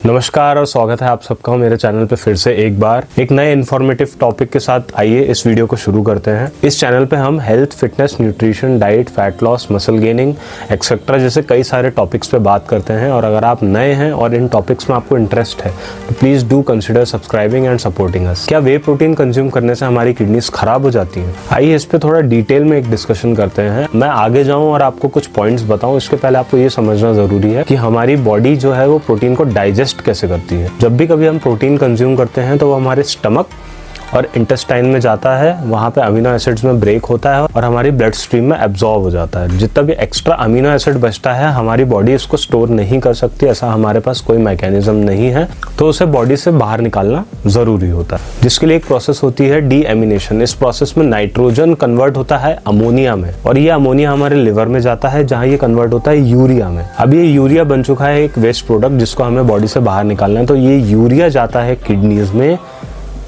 नमस्कार और स्वागत है आप सबका मेरे चैनल पे फिर से एक बार एक नए इन्फॉर्मेटिव टॉपिक के साथ। आइए इस वीडियो को शुरू करते हैं। इस चैनल पे हम health, fitness, nutrition, diet, fat loss, muscle gaining etcetera जैसे कई सारे टॉपिक्स पे बात करते हैं। और अगर आप नए हैं और इन टॉपिक्स में आपको इंटरेस्ट है तो please do consider subscribing and supporting us. क्या वे प्रोटीन कंज्यूम करने से हमारी किडनीज खराब हो जाती हैं? आइए इस पर थोड़ा डिटेल में एक डिस्कशन करते हैं। मैं आगे जाऊँ और आपको कुछ पॉइंट्स बताऊँ, इसके पहले आपको ये समझना ज़रूरी है कि हमारी बॉडी जो है वो प्रोटीन को डाइजेस्ट कैसे करती है। जब भी कभी हम प्रोटीन कंज्यूम करते हैं तो वो हमारे स्टमक और इंटेस्टाइन में जाता है, वहाँ पे अमीनो एसिड्स में ब्रेक होता है और हमारी ब्लड स्ट्रीम में एब्जॉर्ब हो जाता है। जितना भी एक्स्ट्रा अमीनो एसिड बचता है हमारी बॉडी इसको स्टोर नहीं कर सकती, ऐसा हमारे पास कोई मैकेनिज्म नहीं है, तो उसे बॉडी से बाहर निकालना ज़रूरी होता है, जिसके लिए एक प्रोसेस होती है डीएमिनेशन। इस प्रोसेस में नाइट्रोजन कन्वर्ट होता है अमोनिया में और ये अमोनिया हमारे लिवर में जाता है, जहाँ ये कन्वर्ट होता है यूरिया में। अब ये यूरिया बन चुका है एक वेस्ट प्रोडक्ट जिसको हमें बॉडी से बाहर निकालना है, तो ये यूरिया जाता है किडनीज में,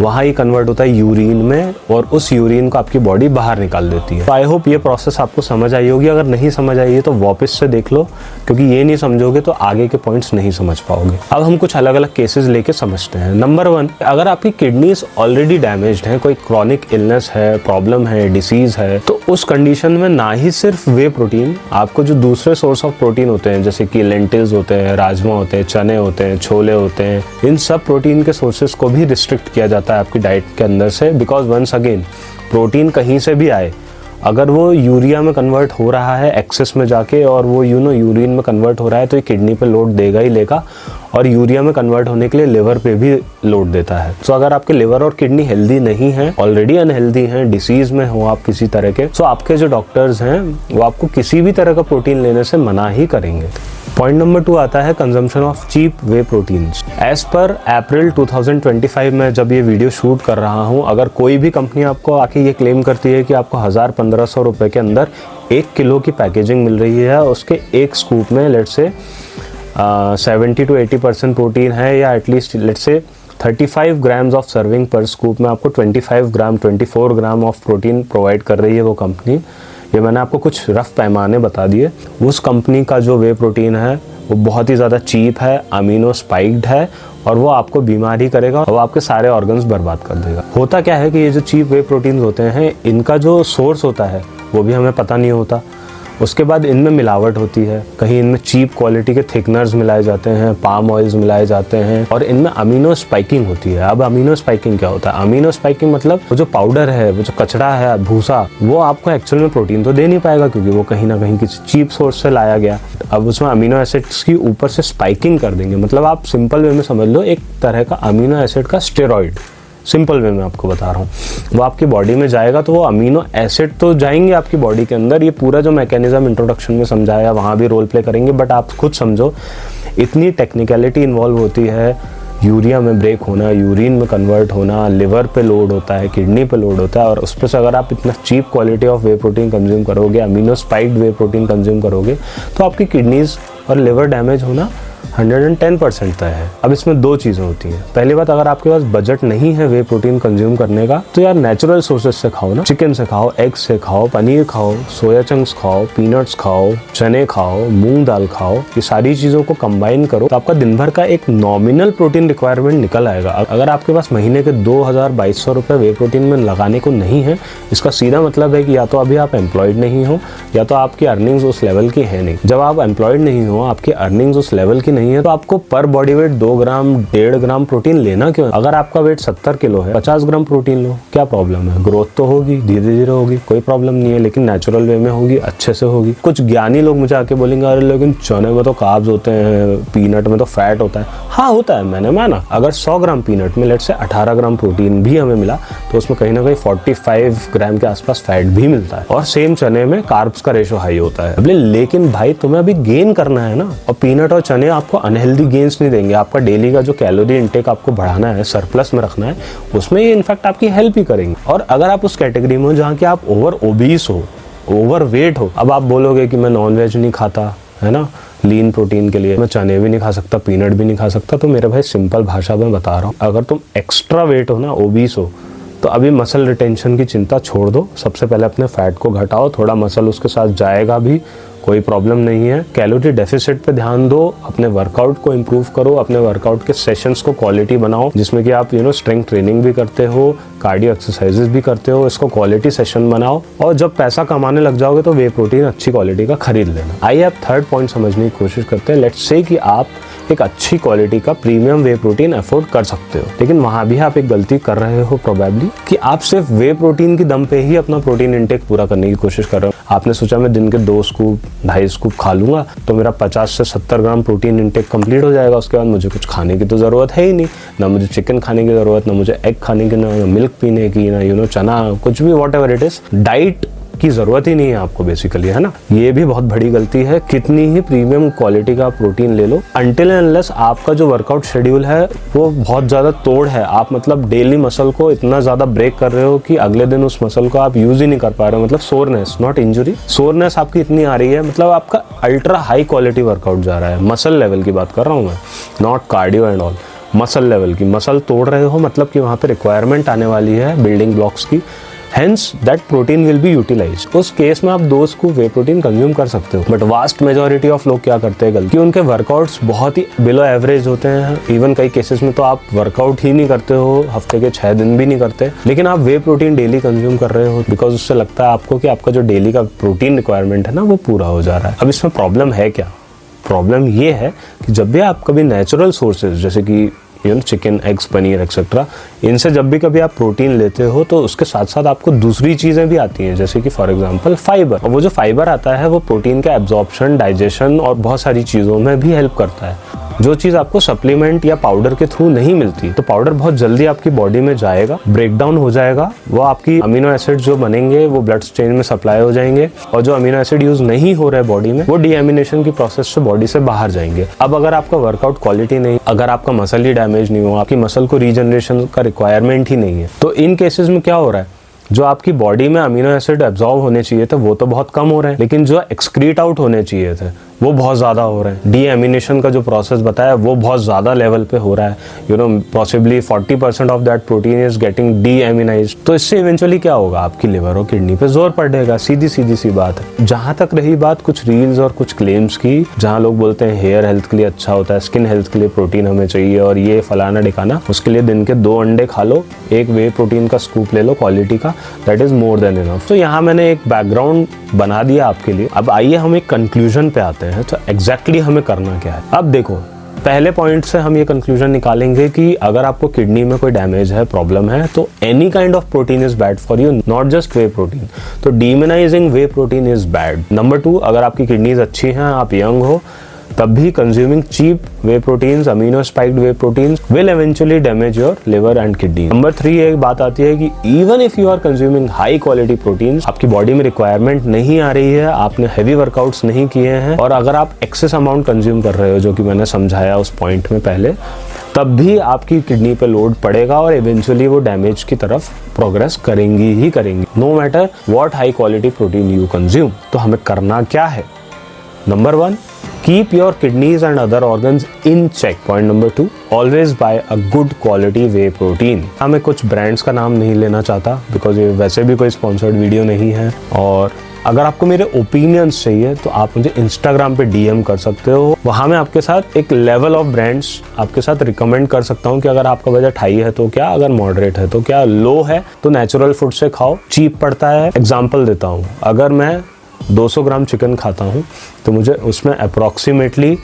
वहाँ ये कन्वर्ट होता है यूरिन में और उस यूरिन को आपकी बॉडी बाहर निकाल देती है। तो आई होप ये प्रोसेस आपको समझ आई होगी। अगर नहीं समझ आई है तो वापस से देख लो, क्योंकि ये नहीं समझोगे तो आगे के पॉइंट्स नहीं समझ पाओगे। अब हम कुछ अलग अलग केसेस लेके समझते हैं। नंबर 1, अगर आपकी किडनीज ऑलरेडी डैमेज्ड है, कोई क्रॉनिक इलनेस है, प्रॉब्लम है, डिसीज है, तो उस कंडीशन में ना ही सिर्फ वे प्रोटीन, आपको जो दूसरे सोर्स ऑफ प्रोटीन होते हैं जैसे कि लेंटिल्स होते हैं, राजमा होते हैं, चने होते हैं, छोले होते हैं, इन सब प्रोटीन के सोर्सेस को भी रिस्ट्रिक्ट किया जाता है आपकी डाइट के अंदर से। बिकॉज वंस अगेन प्रोटीन कहीं से भी आए, अगर वो यूरिया में कन्वर्ट हो रहा है एक्सेस में जाके और वो यूरिन में कन्वर्ट हो रहा है तो ये किडनी पे लोड देगा ही लेगा, और यूरिया में कन्वर्ट होने के लिए लिवर पे भी लोड देता है। तो अगर आपके लिवर और किडनी हेल्दी नहीं है, ऑलरेडी अनहेल्दी हैं, डिसीज में हो आप किसी तरह के, तो आपके जो डॉक्टर्स हैं वो आपको किसी भी तरह का प्रोटीन लेने से मना ही करेंगे। पॉइंट नंबर 2 आता है consumption of cheap whey proteins. As per April 2025 में जब ये वीडियो शूट कर रहा हूँ, अगर कोई भी कंपनी आपको आके ये क्लेम करती है कि आपको 1000-1500 रुपए के अंदर 1 किलो की पैकेजिंग मिल रही है, उसके एक स्कूप में लेट्स से 70 to 80% प्रोटीन है, या at least let's say 35 grams of serving पर स्कूप में आपको 24 ग्राम ऑफ प्रोटीन प्रोवाइड कर रही है वो कंपनी। ये मैंने आपको कुछ रफ पैमाने बता दिए। उस कंपनी का जो वे प्रोटीन है वो बहुत ही ज़्यादा चीप है, अमीनो स्पाइक्ड है, और वो आपको बीमार ही करेगा और वो आपके सारे ऑर्गन्स बर्बाद कर देगा। होता क्या है कि ये जो चीप वे प्रोटीन होते हैं, इनका जो सोर्स होता है वो भी हमें पता नहीं होता। उसके बाद इनमें मिलावट होती है, कहीं इनमें चीप क्वालिटी के थिकनर्स मिलाए जाते हैं, पाम ऑयल्स मिलाए जाते हैं, और इनमें अमीनो स्पाइकिंग होती है। अब अमीनो स्पाइकिंग क्या होता है? अमीनो स्पाइकिंग मतलब वो जो पाउडर है, वो जो कचरा है, भूसा, वो आपको एक्चुअल में प्रोटीन तो दे नहीं पाएगा, क्योंकि वो कहीं ना कहीं किसी चीप सोर्स से लाया गया। अब उसमें अमीनो एसिड्स की ऊपर से स्पाइकिंग कर देंगे, मतलब आप सिंपल वे में समझ लो एक तरह का अमीनो एसिड का स्टेरॉइड। सिंपल वे में आपको बता रहा हूँ, वो आपकी बॉडी में जाएगा तो वो अमीनो एसिड तो जाएंगे आपकी बॉडी के अंदर। ये पूरा जो मैकेनिज्म इंट्रोडक्शन में समझाया वहाँ भी रोल प्ले करेंगे, बट आप खुद समझो इतनी टेक्निकलिटी इन्वॉल्व होती है। यूरिया में ब्रेक होना, यूरिन में कन्वर्ट होना, लिवर पे लोड होता है, किडनी पे लोड होता है, और उस पर से अगर आप इतना cheap quality of whey protein consume करोगे, amino spiked whey protein consume करोगे, तो आपकी किडनीज और लिवर डैमेज होना 110% तय है। अब इसमें 2 चीज़ें होती हैं। पहली बात, अगर आपके पास बजट नहीं है वे प्रोटीन कंज्यूम करने का, तो यार नेचुरल सोर्सेज से खाओ ना। चिकन से खाओ, एग से खाओ, पनीर खाओ, सोया चंक्स खाओ, पीनट्स खाओ, चने खाओ, मूंग दाल खाओ। ये सारी चीज़ों को कंबाइन करो तो आपका दिन भर का एक नॉमिनल प्रोटीन रिक्वायरमेंट निकल आएगा। अगर आपके पास महीने के 2200 रुपये वे प्रोटीन में लगाने को नहीं है, इसका सीधा मतलब है कि या तो अभी आप एम्प्लॉयड नहीं हो, या तो आपकी अर्निंग्स उस लेवल की है नहीं। जब आप एम्प्लॉयड नहीं हो, आपकी अर्निंग्स उस लेवल की नहीं है, तो आपको पर बॉडी वेट 2 ग्राम 1.5 ग्राम प्रोटीन लेना क्यों? अगर आपका वेट 70 किलो है, 50 ग्राम प्रोटीन लो, क्या प्रॉब्लम है? ग्रोथ तो होगी, धीरे धीरे होगी, कोई प्रॉब्लम नहीं है, लेकिन नेचुरल वे में होगी, अच्छे से होगी। कुछ ज्ञानी लोग मुझे आके बोलेंगे अरे लेकिन चने में तो कार्ब्स होते हैं, पीनट में तो फैट होता है। हाँ होता है, मैंने माना। अगर 100 ग्राम पीनट में लेट से 18 ग्राम प्रोटीन भी हमें मिला तो उसमें कहीं ना कहीं 45 ग्राम के आसपास फैट भी मिलता है, और सेम चने में कार्ब्स का रेशो हाई होता है। लेकिन भाई तुम्हें अभी गेन करना है ना, और पीनट और चने आपको अनहेल्दी गेन्स नहीं देंगे। आपका डेली का जो कैलोरी इंटेक आपको बढ़ाना है, सरप्लस में रखना है, उसमें ये इनफैक्ट आपकी हेल्प ही करेंगे। और अगर आप उस कैटेगरी में हो जहाँ की आप ओवर ओबीस हो, ओवर वेट हो, अब आप बोलोगे कि मैं नॉन वेज नहीं खाता, है ना, लीन प्रोटीन के लिए मैं चने भी नहीं खा सकता, पीनट भी नहीं खा सकता, तो मेरे भाई सिंपल भाषा में बता रहा हूँ, अगर तुम एक्स्ट्रा वेट हो ना, ओबीस हो, तो अभी मसल रिटेंशन की चिंता छोड़ दो। सबसे पहले अपने फैट को घटाओ, थोड़ा मसल उसके साथ जाएगा भी, कोई प्रॉब्लम नहीं है। कैलोरी डेफिसिट पे ध्यान दो, अपने वर्कआउट को इम्प्रूव करो, अपने वर्कआउट के सेशंस को क्वालिटी बनाओ, जिसमें कि आप स्ट्रेंथ ट्रेनिंग भी करते हो, कार्डियो एक्सरसाइजेस भी करते हो, इसको क्वालिटी सेशन बनाओ। और जब पैसा कमाने लग जाओगे तो वे प्रोटीन अच्छी क्वालिटी का खरीद लेना। आइए आप थर्ड पॉइंट समझने की कोशिश करते हैं। लेट्स से कि आप एक अच्छी क्वालिटी का प्रीमियम वे प्रोटीन अफोर्ड कर सकते हो, लेकिन वहां भी आप एक गलती कर रहे हो प्रोबेबली कि आप सिर्फ वे प्रोटीन की दम पे ही अपना प्रोटीन इंटेक पूरा करने की कोशिश कर रहे हो। आपने सोचा मैं दिन के 2 स्कूप 2.5 स्कूप खा लूंगा तो मेरा 50 से 70 ग्राम प्रोटीन इंटेक कंप्लीट हो जाएगा, उसके बाद मुझे कुछ खाने की तो जरूरत है ही नहीं, ना मुझे चिकन खाने की जरूरत, ना मुझे एग खाने की, ना मिल्क पीने की, ना चना, कुछ भी what ever it is, diet की जरूरत ही नहीं है आपको बेसिकली, है ना। ये भी बहुत बड़ी गलती है। कितनी ही प्रीमियम क्वालिटी का प्रोटीन ले लो, अनटिल एंड अनलेस आपका जो वर्कआउट शेड्यूल है वो बहुत ज्यादा तोड़ है, आप मतलब डेली मसल को इतना ज्यादा ब्रेक कर रहे हो कि अगले दिन उस मसल को आप यूज ही नहीं कर पा रहे हो, मतलब सोरनेस, नॉट इंजुरी, सोरनेस आपकी इतनी आ रही है, मतलब आपका अल्ट्रा हाई क्वालिटी वर्कआउट जा रहा है। मसल लेवल की बात कर रहा हूँ मैं, not cardio and all, muscle level की। मसल तोड़ रहे हो मतलब कि वहां पे रिक्वायरमेंट आने वाली है बिल्डिंग ब्लॉक्स की, hence that protein will be utilised. उस केस में आप 2 स्कूप वे प्रोटीन कंज्यूम कर सकते हो। बट वास्ट मेजॉरिटी ऑफ लोग क्या करते हैं गलती, उनके वर्कआउट्स बहुत ही बिलो एवरेज होते हैं। इवन कई केसेस में तो आप वर्कआउट ही नहीं करते हो, हफ्ते के 6 दिन भी नहीं करते, लेकिन आप वे प्रोटीन डेली कंज्यूम कर रहे हो बिकॉज उससे लगता है आपको कि आपका जो डेली का प्रोटीन रिक्वायरमेंट है ना वो पूरा हो जा रहा है। अब इसमें प्रॉब्लम है क्या? प्रॉब्लम ये है कि जब भी आप कभी नेचुरल सोर्सेज जैसे कि चिकन, एग्स, पनीर एक्सेट्रा, इनसे जब भी कभी आप प्रोटीन लेते हो तो उसके साथ साथ आपको दूसरी चीजें भी आती हैं, जैसे कि फॉर एग्जांपल फाइबर। और वो जो फाइबर आता है वो प्रोटीन का एब्जॉर्प्शन, डाइजेशन और बहुत सारी चीजों में भी हेल्प करता है, जो चीज आपको सप्लीमेंट या पाउडर के थ्रू नहीं मिलती। तो पाउडर बहुत जल्दी आपकी बॉडी में जाएगा, ब्रेक डाउन हो जाएगा, वो आपकी अमीनो एसिड जो बनेंगे वो ब्लड स्ट्रीम में सप्लाई हो जाएंगे, और जो अमीनो एसिड यूज नहीं हो रहा है बॉडी में वो डीएमिनेशन की प्रोसेस से बॉडी से बाहर जाएंगे। अब अगर आपका वर्कआउट क्वालिटी नहीं, अगर आपका मसल ही डैमेज नहीं हो, आपकी मसल को रीजनरेशन का रिक्वायरमेंट ही नहीं है, तो इन केसेस में क्या हो रहा है, जो आपकी बॉडी में अमीनो एसिड एब्जॉर्ब होने चाहिए थे वो तो बहुत कम हो रहे हैं, लेकिन जो एक्सक्रीट आउट होने चाहिए थे वो बहुत ज्यादा हो रहे हैं। डीएमिनेशन का जो प्रोसेस बताया वो बहुत ज्यादा लेवल पे हो रहा है, possibly 40% of that protein is getting deaminized. तो इससे इवेंचुअली क्या होगा, आपकी लिवर और किडनी पे जोर पड़ेगा, सीधी सी बात है। जहां तक रही बात कुछ रील्स और कुछ क्लेम्स की, जहां लोग बोलते हैं हेयर हेल्थ के लिए अच्छा होता है, स्किन हेल्थ के लिए प्रोटीन हमें चाहिए और ये फलाना ढिकाना, उसके लिए दिन के 2 अंडे खा लो, एक वे प्रोटीन का स्कूप ले लो क्वालिटी का, that is more than enough. तो यहाँ मैंने एक बैकग्राउंड बना दिया आपके लिए। अब आइए हम एक कंक्लूजन पे आते हैं, तो एग्जैक्टली हमें करना क्या है। अब देखो, पहले पॉइंट से हम ये कंक्लूजन निकालेंगे कि अगर आपको किडनी में कोई डैमेज है, प्रॉब्लम है, तो any kind of protein is bad for you, not just way protein. तो डीमोनाइजिंग वे प्रोटीन इज बैड। नंबर 2, अगर आपकी किडनीज अच्छी हैं, आप यंग हो, तब भी consuming cheap whey proteins, amino spiked whey proteins will eventually damage your liver and kidney. Number 3 एक बात आती है कि even if you are consuming high quality proteins, आपकी बॉडी में रिक्वायरमेंट नहीं आ रही है, आपने हैवी वर्कआउट्स नहीं किए हैं, और अगर आप एक्सेस अमाउंट कंज्यूम कर रहे हो, जो कि मैंने समझाया उस पॉइंट में पहले, तब भी आपकी किडनी पे लोड पड़ेगा और इवेंचुअली वो डैमेज की तरफ प्रोग्रेस करेंगी ही करेंगी, no matter what high quality protein you consume. तो हमें करना क्या है? Number 1, keep your kidneys and other organs in check. Point number 2, always buy a good quality whey protein. मैं कुछ ब्रांड्स का नाम नहीं लेना चाहता बिकॉज ये वैसे भी कोई स्पॉन्सर्ड वीडियो नहीं है, और अगर आपको मेरे ओपिनियंस चाहिए तो आप मुझे इंस्टाग्राम पे डीएम कर सकते हो, वहाँ मैं आपके साथ एक लेवल ऑफ ब्रांड्स आपके साथ रिकमेंड कर सकता हूँ कि अगर आपका बजट हाई है तो क्या, अगर मॉडरेट है तो क्या, लो है तो नेचुरल फूड से खाओ, चीप पड़ता है। एग्जाम्पल देता हूँ, अगर मैं 200 ग्राम चिकन खाता हूँ तो मुझे उसमें approximately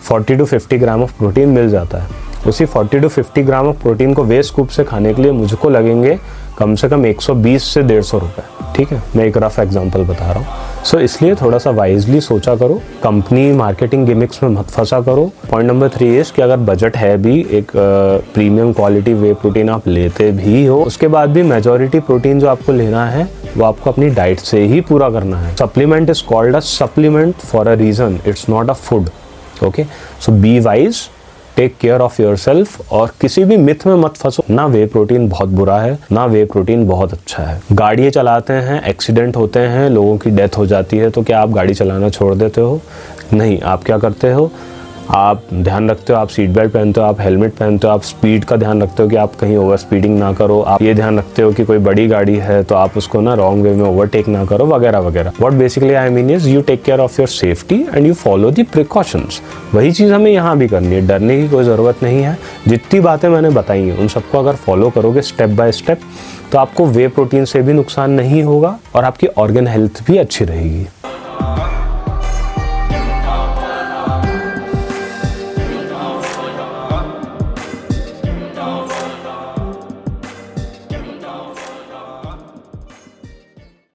40 to 50 gram of protein मिल जाता है। उसी 40 to 50 ग्राम ऑफ प्रोटीन को वे स्कूप से खाने के लिए मुझको लगेंगे कम से कम 120 से 150 रुपये। ठीक है, मैं एक रफ एग्जांपल बता रहा हूँ। सो इसलिए थोड़ा सा वाइजली सोचा करो, कंपनी मार्केटिंग गिमिक्स में मत फंसा करो। पॉइंट नंबर 3 इज कि अगर बजट है भी, एक प्रीमियम क्वालिटी वे प्रोटीन आप लेते भी हो, उसके बाद भी मेजॉरिटी प्रोटीन जो आपको लेना है वो आपको अपनी डाइट से ही पूरा करना है। Supplement is called a supplement for a reason, it's not a food. Okay, so be wise, take care of yourself, और किसी भी मिथ में मत फंसो। ना वे प्रोटीन बहुत बुरा है, ना वे प्रोटीन बहुत अच्छा है। गाड़ी चलाते हैं, एक्सीडेंट होते हैं, लोगों की डेथ हो जाती है, तो क्या आप गाड़ी चलाना छोड़ देते हो? नहीं, आप क्या करते हो? आप ध्यान रखते हो, आप सीट बेल्ट पहनते हो, आप हेलमेट पहनते हो, आप स्पीड का ध्यान रखते हो कि आप कहीं ओवर स्पीडिंग ना करो, आप ये ध्यान रखते हो कि कोई बड़ी गाड़ी है तो आप उसको ना रॉन्ग वे में ओवरटेक ना करो, वगैरह वगैरह। What basically I mean is you take care of your safety and you follow the precautions. वही चीज़ हमें यहाँ भी करनी है, डरने की कोई ज़रूरत नहीं है। जितनी बातें मैंने बताई हैं उन सबको अगर फॉलो करोगे स्टेप बाय स्टेप तो आपको वे प्रोटीन से भी नुकसान नहीं होगा और आपकी ऑर्गन हेल्थ भी अच्छी रहेगी।